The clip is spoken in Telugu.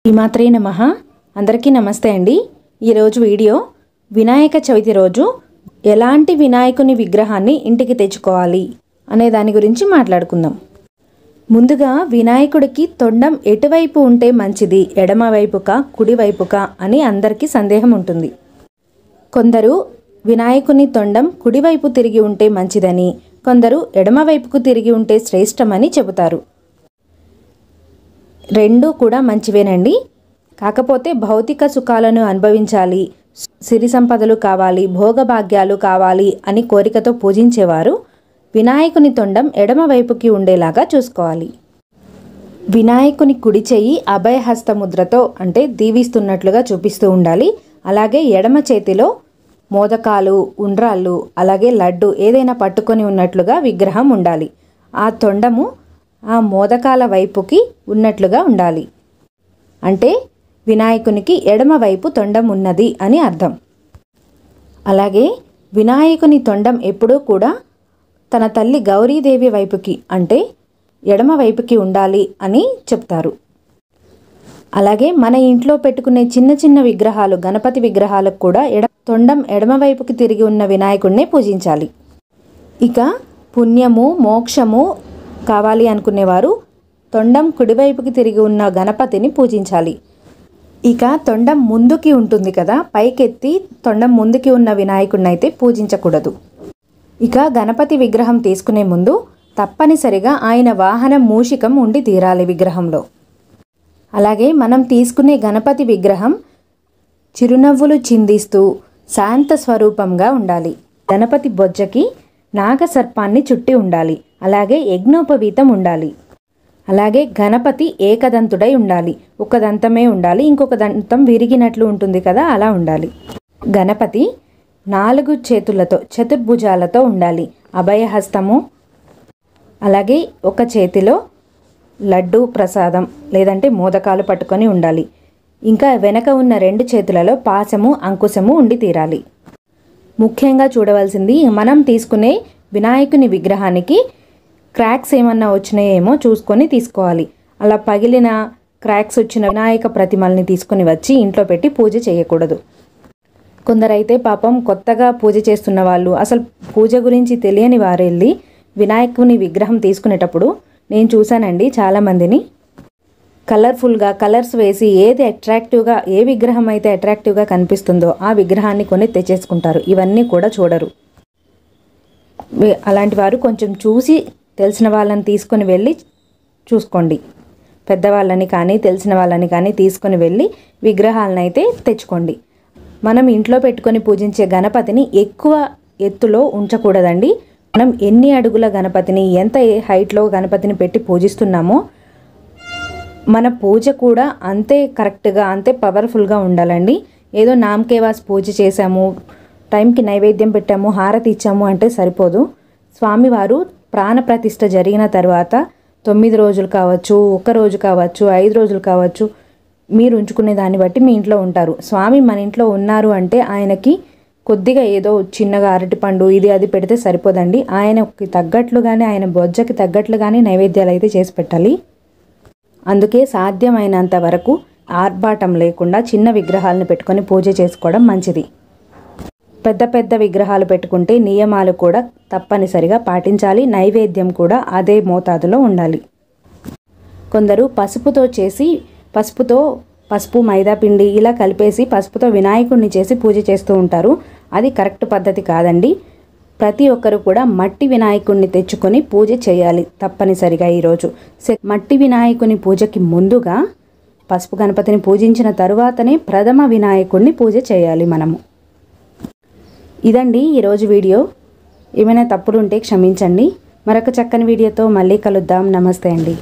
శ్రీమాత్రే నమః. అందరికీ నమస్తే అండి. ఈరోజు వీడియో వినాయక చవితి రోజు ఎలాంటి వినాయకుని విగ్రహాన్ని ఇంటికి తెచ్చుకోవాలి అనే దాని గురించి మాట్లాడుకుందాం. ముందుగా వినాయకుడికి తొండం ఎటువైపు ఉంటే మంచిది, ఎడమ వైపుకా కుడి వైపుకా అని అందరికీ సందేహం ఉంటుంది. కొందరు వినాయకుని తొండం కుడివైపు తిరిగి ఉంటే మంచిదని, కొందరు ఎడమవైపుకు తిరిగి ఉంటే శ్రేష్టమని చెబుతారు. రెండూ కూడా మంచివేనండి. కాకపోతే భౌతిక సుఖాలను అనుభవించాలి, సిరి సంపదలు కావాలి, భోగభాగ్యాలు కావాలి అని కోరికతో పూజించేవారు వినాయకుని తొండం ఎడమ వైపుకి ఉండేలాగా చూసుకోవాలి. వినాయకుని కుడి చెయ్యి అభయహస్త ముద్రతో అంటే దీవిస్తున్నట్లుగా చూపిస్తూ ఉండాలి. అలాగే ఎడమ చేతిలో మోదకాలు, ఉండ్రాళ్ళు, అలాగే లడ్డు ఏదైనా పట్టుకొని ఉన్నట్లుగా విగ్రహం ఉండాలి. ఆ తొండము ఆ మోదకాల వైపుకి ఉన్నట్లుగా ఉండాలి. అంటే వినాయకునికి ఎడమ వైపు తొండం ఉన్నది అని అర్థం. అలాగే వినాయకుని తొండం ఎప్పుడూ కూడా తన తల్లి గౌరీదేవి వైపుకి అంటే ఎడమ వైపుకి ఉండాలి అని చెప్తారు. అలాగే మన ఇంట్లో పెట్టుకునే చిన్న చిన్న విగ్రహాలు, గణపతి విగ్రహాలకు కూడా తొండం ఎడమ వైపుకి తిరిగి ఉన్న వినాయకుడినే పూజించాలి. ఇక పుణ్యము, మోక్షము కావాలి అనుకునేవారు తొండం కుడివైపుకి తిరిగి ఉన్న గణపతిని పూజించాలి. ఇక తొండం ముందుకి ఉంటుంది కదా, పైకెత్తి తొండం ముందుకి ఉన్న వినాయకుడిని అయితే పూజించకూడదు. ఇక గణపతి విగ్రహం తీసుకునే ముందు తప్పనిసరిగా ఆయన వాహనం మూషికం ఉండి తీరాలి విగ్రహంలో. అలాగే మనం తీసుకునే గణపతి విగ్రహం చిరునవ్వులు చిందిస్తూ శాంత స్వరూపంగా ఉండాలి. గణపతి బొజ్జకి నాగసర్పాన్ని చుట్టి ఉండాలి. అలాగే యజ్ఞోపవీతం ఉండాలి. అలాగే గణపతి ఏకదంతుడై ఉండాలి. ఒక దంతమే ఉండాలి, ఇంకొక దంతం విరిగినట్లు ఉంటుంది కదా, అలా ఉండాలి. గణపతి 4 చేతులతో చతుర్భుజాలతో ఉండాలి. అభయహస్తము, అలాగే ఒక చేతిలో లడ్డు ప్రసాదం లేదంటే మోదకాలు పట్టుకొని ఉండాలి. ఇంకా వెనక ఉన్న 2 చేతులలో పాశము, అంకుశము ఉండి తీరాలి. ముఖ్యంగా చూడవలసింది, మనం తీసుకునే వినాయకుని విగ్రహానికి క్రాక్స్ ఏమన్నా వచ్చినాయేమో చూసుకొని తీసుకోవాలి. అలా పగిలిన క్రాక్స్ వచ్చిన వినాయక ప్రతిమల్ని తీసుకొని వచ్చి ఇంట్లో పెట్టి పూజ చేయకూడదు. కొందరైతే పాపం కొత్తగా పూజ చేస్తున్న వాళ్ళు, అసలు పూజ గురించి తెలియని వారు వెళ్ళి వినాయకుని విగ్రహం తీసుకునేటప్పుడు నేను చూశానండి చాలామందిని కలర్ఫుల్గా కలర్స్ వేసి ఏది అట్రాక్టివ్గా, ఏ విగ్రహం అయితే అట్రాక్టివ్గా కనిపిస్తుందో ఆ విగ్రహాన్ని కొని తెచ్చేసుకుంటారు. ఇవన్నీ కూడా చూడరు. అలాంటి వారు కొంచెం చూసి తెలిసిన వాళ్ళని తీసుకొని వెళ్ళి చూసుకోండి. పెద్దవాళ్ళని కానీ తెలిసిన వాళ్ళని కానీ తీసుకొని వెళ్ళి విగ్రహాలను అయితే తెచ్చుకోండి. మనం ఇంట్లో పెట్టుకొని పూజించే గణపతిని ఎక్కువ ఎత్తులో ఉంచకూడదండి. మనం ఎన్ని అడుగుల గణపతిని, ఎంత హైట్లో గణపతిని పెట్టి పూజిస్తున్నామో మన పూజ కూడా అంతే కరెక్ట్గా, అంతే పవర్ఫుల్గా ఉండాలండి. ఏదో నామకేవాస్ పూజ చేశాము, టైంకి నైవేద్యం పెట్టాము, హారతి ఇచ్చాము అంటే సరిపోదు. స్వామివారు ప్రాణప్రతిష్ఠ జరిగిన తర్వాత 9 రోజులు కావచ్చు, 1 రోజు కావచ్చు, 5 రోజులు కావచ్చు, మీరు ఉంచుకునే దాన్ని బట్టి మీ ఇంట్లో ఉంటారు. స్వామి మన ఇంట్లో ఉన్నారు అంటే ఆయనకి కొద్దిగా ఏదో చిన్నగా అరటిపండు ఇది అది పెడితే సరిపోదండి. ఆయనకి తగ్గట్లుగానే, ఆయన బొజ్జకి తగ్గట్లుగానే నైవేద్యాలు అయితే చేసి పెట్టాలి. అందుకే సాధ్యమైనంత వరకు ఆర్భాటం లేకుండా చిన్న విగ్రహాలను పెట్టుకొని పూజ చేసుకోవడం మంచిది. పెద్ద పెద్ద విగ్రహాలు పెట్టుకుంటే నియమాలు కూడా తప్పనిసరిగా పాటించాలి. నైవేద్యం కూడా అదే మోతాదులో ఉండాలి. కొందరు పసుపుతో చేసి పసుపు, మైదా పిండి ఇలా కలిపేసి పసుపుతో వినాయకుడిని చేసి పూజ చేస్తూ ఉంటారు. అది కరెక్ట్ పద్ధతి కాదండి. ప్రతి ఒక్కరు కూడా మట్టి వినాయకుడిని తెచ్చుకొని పూజ చేయాలి తప్పనిసరిగా. ఈరోజు మట్టి వినాయకుని పూజకి ముందుగా పసుపు గణపతిని పూజించిన తరువాతనే ప్రథమ వినాయకుడిని పూజ చేయాలి మనము. ఇదండి ఈరోజు వీడియో. ఏమైనా తప్పులు ఉంటే క్షమించండి. మరొక చక్కని వీడియోతో మళ్ళీ కలుద్దాం. నమస్తే అండి.